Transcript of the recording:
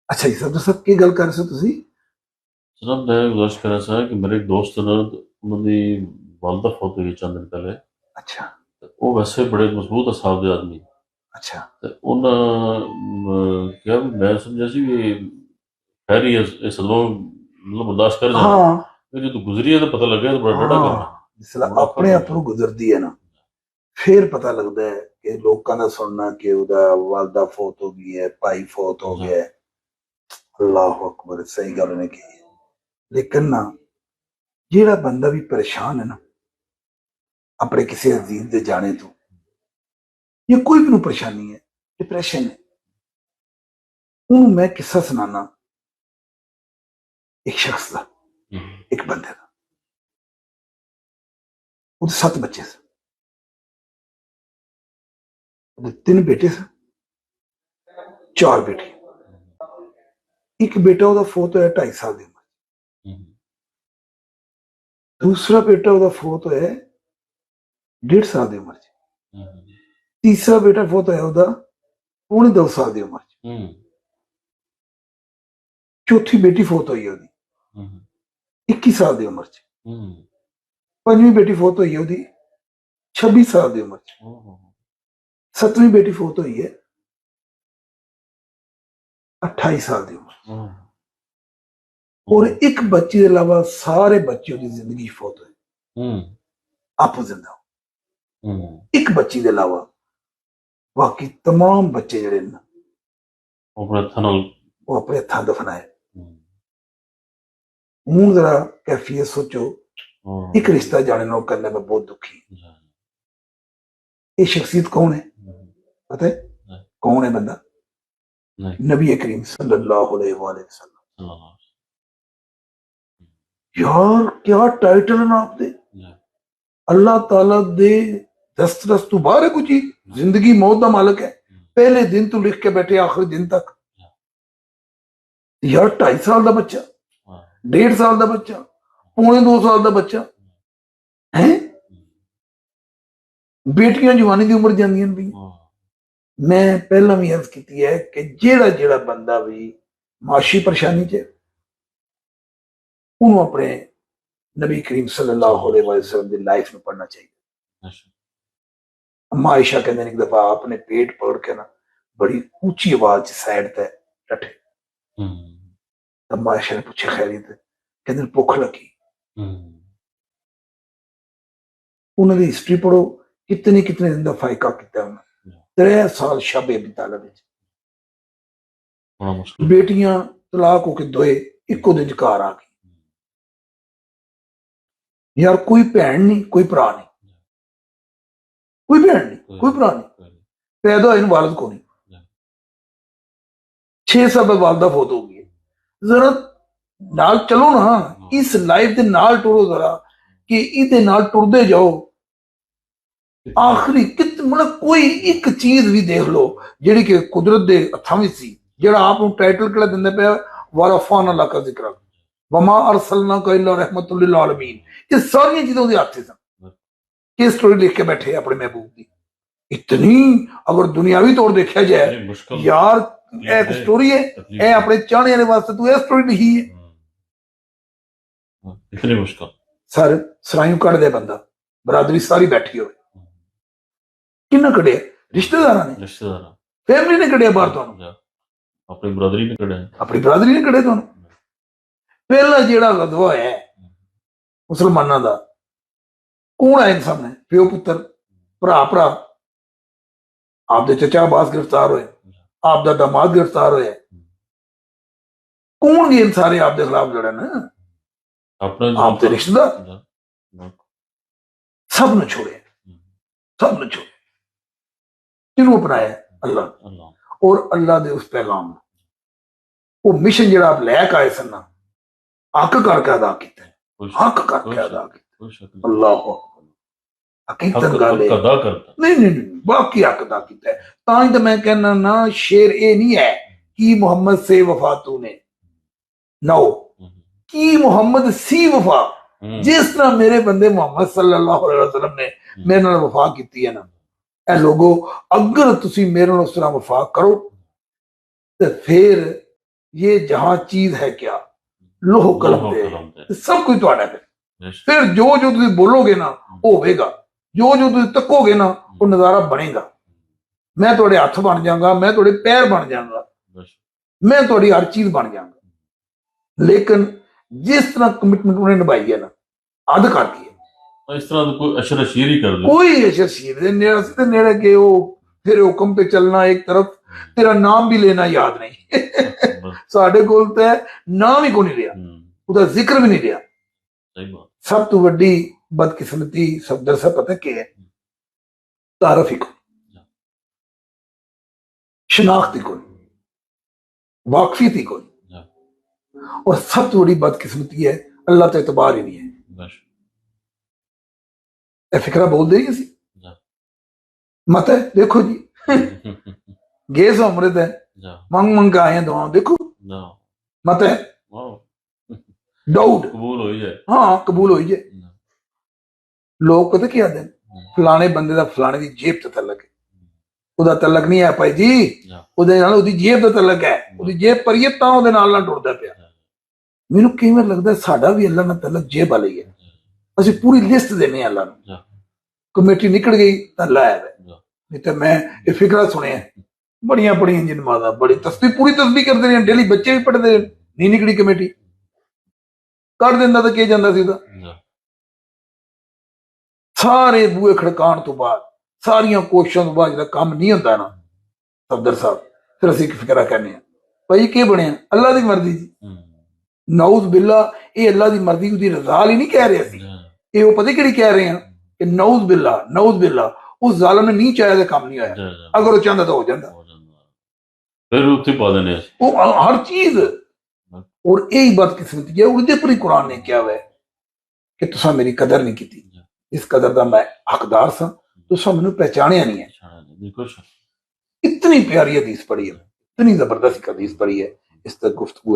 अच्छा जी सर, तो सर की गल कर रहे हो तुसी? जनाब मैं गुजारिश कर रहा था कि मेरे एक दोस्त ने उन्होंने वालदा फौत हुई चंद दिन पहले। अच्छा। वो वैसे बड़े मजबूत असाब दे आदमी अच्छा। ते उन्हें क्या मैं समझा सी भी खैर ही ये सदमा मतलब बर्दाश्त कर जाना, हाँ। फिर जो गुजरी है तो पता लग गया तो बड़ा टेढ़ा काम है, हाँ, जिसले बड़ा औखा अपने काम आप है। ਨੂੰ ਗੁਜ਼ਰਦੀ ਹੈ ਨਾ, ਫਿਰ ਪਤਾ ਲੱਗਦਾ ਹੈ ਕਿ ਲੋਕਾਂ ਦਾ ਸੁਣਨਾ ਕਿ ਉਹਦਾ ਵਾਲਦਾ ਫੌਤ ਹੋ ਗਈ ਹੈ, ਭਾਈ ਫੌਤ ਹੋ जी ਗਿਆ ਹੈ। ਅੱਲਾਹੁ ਅਕਬਰ, ਸਹੀ ਗੱਲ ਨੇ ਕਹੀ ਹੈ। ਲੇਕਿਨ ਨਾ, ਜਿਹੜਾ ਬੰਦਾ ਵੀ ਪਰੇਸ਼ਾਨ ਹੈ ਨਾ ਆਪਣੇ ਕਿਸੇ ਅਜ਼ੀਜ਼ ਦੇ ਜਾਣੇ ਤੋਂ, ਜਾਂ ਕੋਈ ਵੀ ਨੂੰ ਪਰੇਸ਼ਾਨੀ ਹੈ, ਡਿਪਰੈਸ਼ਨ ਹੈ, ਉਹਨੂੰ ਮੈਂ ਕਿੱਸਾ ਸੁਣਾਣਾ ਇੱਕ ਸ਼ਖਸ ਦਾ, ਇੱਕ ਬੰਦੇ ਦਾ। ਉਹਦੇ 7 ਬੱਚੇ ਸਨ, ਉਹਦੇ 3 ਬੇਟੇ ਸਨ, 4 ਬੇਟੀਆਂ। ਇੱਕ ਬੇਟਾ ਉਹਦਾ ਫੌਤ ਹੋਇਆ 2.5 ਸਾਲ ਦੀ ਉਮਰ, ਦੂਸਰਾ ਬੇਟਾ ਉਹਦਾ ਫੌਤ ਹੋਇਆ 1.5 ਸਾਲ ਦੀ ਉਮਰ ਚ, ਤੀਸਰਾ ਬੇਟਾ ਫੌਤ ਹੋਇਆ ਉਹਦਾ ਪੌਣੇ 2 ਸਾਲ ਦੀ ਉਮਰ ਚ, ਚੌਥੀ ਬੇਟੀ ਫੌਤ ਹੋਈ ਉਹਦੀ 21 ਸਾਲ ਦੀ ਉਮਰ ਚ, ਪੰਜਵੀਂ ਬੇਟੀ ਫੌਤ ਹੋਈ ਹੈ ਉਹਦੀ 26 ਸਾਲ ਦੀ ਉਮਰ ਚ, ਸੱਤਵੀਂ ਬੇਟੀ ਫੌਤ ਹੋਈ ਹੈ 28 ਸਾਲ ਦੀ ਉਮਰ ਚ। ਔਰ ਇੱਕ ਬੱਚੇ ਦੇ ਇਲਾਵਾ ਸਾਰੇ ਬੱਚੇ ਉਹਦੀ ਜ਼ਿੰਦਗੀ ਫੌਤ ਹੋਏ, ਆਪੋ ਜ਼ਿੰਦਾ। ਇੱਕ ਬੱਚੀ ਦੇ ਇਲਾਵਾ ਬਾਕੀ तमाम ਬੱਚੇ ਜਿਹੜੇ ਨੇ ਉਹ ਆਪਣੇ ਹੱਥਾਂ ਦਫਨਾਏ। ਹੁਣ जरा कैफियत सोचो, एक रिश्ता जाने नो करने में बहुत दुखी। ये शख्सियत कौन है पता है? कौन है बंदा? नबी करीम सल्लल्लाहु अलैहि वसल्लम। यार क्या टाइटल है ना आपदे, अल्लाह ताला दे दस्तरस तो बाहर है कोई चीज। जिंदगी मौत का मालिक है, पहले दिन तो लिख के बैठे आखिरी दिन तक। यार 2.5 साल का बच्चा, 1.5 साल का बच्चा, पौने 2 साल का बच्चा है, बेटियां जवानी की उम्र जांदियां भी। मैं पहला भी अर्ज की है कि जेड़ा जेड़ा बंदा भी माशी परेशानी च, उन्होंने अपने नबी करीम सल्लल्लाहु अलैहि वसल्लम की लाइफ में पढ़ना चाहिए। अम्मा आयशा कहते हैं एक दफा आपने पेट पकड़ के ना बड़ी ऊंची आवाज साइड ते डटे। अम्मा आयशा ने पूछा खैरियत, कहते भुख लगी। उन्होंने हिस्ट्री पढ़ो, कितने कितने दिन का फायका किया उन्होंने। 3 साल शब अबी तालिब, बेटियां तलाक होके दोए इको दिन घर आ गई। यार कोई भैन नहीं, कोई भरा नहीं, कोई भैन नहीं, कोई भरा नहीं, पैदा होए वालद को नहीं। 6 साल बाद वालदा फौत हो गई। जरा नाल चलो ना, इस लाइफ के नाल टुरो जरा, कि इहदे नाल टुरदे जाओ। आखिरी कित मतलब कोई एक चीज भी देख लो जिहड़ी कि कुदरत दे हत्थां विच सी, जिहड़ा आप नूं टाइटल किहड़ा दिंदे पिया वरफाना लका जिक्रा वमा अरसलनाका इल्ला रहमतुल लिल आलमीन। ये सारी चीजें उसदे हत्थ सन। ये स्टोरी लिख के बैठे अपने महबूब की। इतनी अगर दुनियावी तौर देखा जाए यार, एक स्टोरी है, ए अपने चाहने वाले वास्ते तू ये स्टोरी लिखी है। इतनी मुश्किल सर सराइयों कट दे बंदा, बरादरी सारी बैठी हो, किन्ना कढ़िया रिश्तेदार ने, फैमिली ने कढ़िया बाहर, तुहानू अपनी बरादरी ने कढ़िया, अपनी बरादरी ने कढ़िया तुहानू। पहला जेड़ा गजवा है मुसलमाना दा, कौन है इन सामने? प्यो पुत्र, भरा भरा। आपदे चचा अब्बास गिरफ्तार होए, आपदा दामाद गिरफ्तार होया, कौन गए इन सारे आपदे खिलाफ लड़न? आपदे रिश्तेदार सब ने छोड़े, सब ने छोड़े। किनू अपनाया? अल्लाह। और अल्लाह दे उस पैगाम वो मिशन जो आप लैक आए सन ना, हक करके अदा किया, हक करके अदा किया। अल्लाह हकीकत गल है, नहीं नहीं नहीं बाकी हक अदा किया। तां तो मैं कहना ना, शेर ये नहीं है कि मुहम्मद से वफा तूने, नो कि मुहम्मद सी वफा। जिस तरह मेरे बंदे मुहम्मद सल्लल्लाहु अलैहि वसल्लम ने मेरे नाल वफा की है ना, ए लोगो अगर तुसी मेरे नाल उस तरह वफा करो तो फिर ये जहां चीज है क्या लोह कलम ते कलम ते। सब कुछ ਤੁਹਾਡਾ ਹੈ बेशक। ਫਿਰ ਜੋ ਜੋ ਤੁਸੀਂ ਬੋਲੋਗੇ ਨਾ ਉਹ ਹੋਵੇਗਾ ਜੋ ਜੋ ਤੁਸੀਂ ਤੱਕੋਗੇ ਨਾ ਉਹ ਨਜ਼ਾਰਾ ਬਣੇਗਾ ਮੈਂ ਤੁਹਾਡੇ ਹੱਥ ਬਣ ਜਾਵਾਂਗਾ ਮੈਂ ਤੁਹਾਡੇ ਪੈਰ ਬਣ ਜਾਵਾਂਗਾ बेशक। ਮੈਂ ਤੁਹਾਡੀ ਹਰ ਚੀਜ਼ ਬਣ ਜਾਵਾਂਗਾ ਲੇਕਿਨ ਜਿਸ ਤਰ੍ਹਾਂ ਕਮਿਟਮੈਂਟ ਉਹਨੇ ਨਿਭਾਈ ਹੈ ਨਾ ਅੱਧ ਕਰਦੀ ਹੈ इस तरह तो कोई अशर अशीर ही कर दे। कोई शशीर दे नेड़े से नेड़े के वो तेरे हुक्म पे चलना एक तरफ तेरा नाम भी लेना याद नहीं बस। साडे कोल ते नाम ही को नहीं लिया ਉਹਦਾ ਜ਼ਿਕਰ ਵੀ ਨਹੀਂ ਲਿਆ सही बात। ਸਭ ਤੋਂ ਵੱਡੀ ਬਦਕਿਸਮਤੀ ਸਫਦਰ ਸਾਹਿਬ ਪਤਾ ਕੀ ਹੈ ਤਾਰਫ ਹੀ ਕੋਈ ਸ਼ਨਾਖਤ ਹੀ ਕੋਈ ਵਾਕਫੀਤ ਹੀ ਕੋਈ और सब तो बड़ी बदकिस्मती है अल्लाह तो एतबार ही नहीं है बेशक। ਇਹ ਫਿਕਰਾ ਬੋਲਦੇ ਹੀ ਅਸੀਂ मत है देखो जी गए सो अमृत है जा। मंग मंग के आए हैं दुआ देखो जा। मत है वाह। डाउट कबूल हो जाए। हाँ कबूल हो जाए लोग पता क्या आते हैं फलाने बंदे ਦਾ फलाने ਦੀ ਜੇਬ ਤੇ ਤਲਕ ਹੈ ਉਹਦਾ ਤਲਕ ਨਹੀਂ ਹੈ ਭਾਈ ਜੀ ਉਹਦੇ ਨਾਲ ਉਹਦੀ ਜੇਬ ਦਾ ਤਲਕ ਹੈ ਉਹਦੀ ਜੇਬ ਭਰੀਏ ਤਾਂ ਉਹਦੇ ਨਾਲ ਟੁੱਟਦਾ ਪਿਆ ਮੈਨੂੰ ਕਿਵੇਂ ਲੱਗਦਾ ਸਾਡਾ ਵੀ ਅੱਲਾ ਨਾਲ ਤਲਕ ਜੇਬ ਵਾਲੀ ਹੈ ਅਸੀਂ ਪੂਰੀ ਲਿਸਟ ਦੇਨੇ ਅੱਲਾ ਨੂੰ ਕਮੇਟੀ ਨਿਕਲ ਗਈ ਤਾਂ ਲਾਇਆ ਨਹੀਂ ਤਾਂ ਮੈਂ ਇਹ ਫਿਕਰਾ ਸੁਣਿਆ ਬੜੀਆਂ ਬੜੀਆਂ ਨਮਾਜ਼ਾਂ ਬੜੀ ਤਸਬੀਹ ਪੂਰੀ ਤਸਬੀਹ ਕਰਦੇ ਨੇ ਡੇਲੀ ਬੱਚੇ ਵੀ ਪੜ੍ਹਦੇ ਨੇ ਨਹੀਂ ਨਿਕਲੀ ਕਮੇਟੀ ਕੱਢ ਦਿੰਦਾ ਤਾਂ ਕੀ ਜਾਂਦਾ ਸੀ ਉਹਦਾ ਸਾਰੇ ਬੂਹੇ ਖੜਕਾਉਣ ਤੋਂ ਬਾਅਦ ਸਾਰੀਆਂ ਕੋਸ਼ਿਸ਼ਾਂ ਤੋਂ ਬਾਅਦ ਜਿਹੜਾ ਕੰਮ ਨਹੀਂ ਹੁੰਦਾ ਨਾ ਸਫਦਰ ਸਾਹਿਬ ਫਿਰ ਅਸੀਂ ਇੱਕ ਫਿਕਰਾ ਕਹਿੰਦੇ ਆ ਭਾਈ ਕੀ ਬਣਿਆ ਅੱਲਾ ਦੀ ਮਰਜ਼ੀ ਜੀ ਨਊਜ਼ ਬਿੱਲਾ ਇਹ ਅੱਲਾ ਦੀ ਮਰਜ਼ੀ ਉਹਦੀ ਰਜ਼ਾ ਲਈ ਨਹੀਂ ਕਹਿ ਰਹੇ ਅਸੀਂ ਇਹ ਉਹ ਪਤਾ ਕਿਹੜੀ ਕਹਿ ਰਹੇ ਆ ਕਿ ਨਊਜ਼ ਬਿੱਲਾ ਉਸ ਜ਼ਾਲਮ ਨੇ ਨਹੀਂ ਚਾਹਿਆ ਤਾਂ ਕੰਮ ਨਹੀਂ ਹੋਇਆ ਅਗਰ ਉਹ ਚਾਹੁੰਦਾ ਤਾਂ ਹੋ ਜਾਂਦਾ ਫਿਰ ਉੱਥੇ ਪਾ ਦੇਣੇ ਉਹ ਹਰ ਚੀਜ਼ ਔਰ ਇਹੀ ਬਦਕਿਸਮਤੀ ਹੈ ਉਹਦੇ ਪਰ ਹੀ ਕੁਰਾਨ ਨੇ ਕਿਹਾ ਹੋਇਆ ਕਿ ਤੁਸੀਂ ਮੇਰੀ ਕਦਰ ਨਹੀਂ ਕੀਤੀ ਇਸ ਕਦਰ ਦਾ ਮੈਂ ਹੱਕਦਾਰ ਸਾਂ ਤੁਸੀਂ ਮੈਨੂੰ ਪਹਿਚਾਣਿਆ ਨਹੀਂ ਹੈ इतनी प्यारी हदीस पढ़ी है इतनी जबरदस्त हदीस पढ़ी है इस तक गुफ्तगू है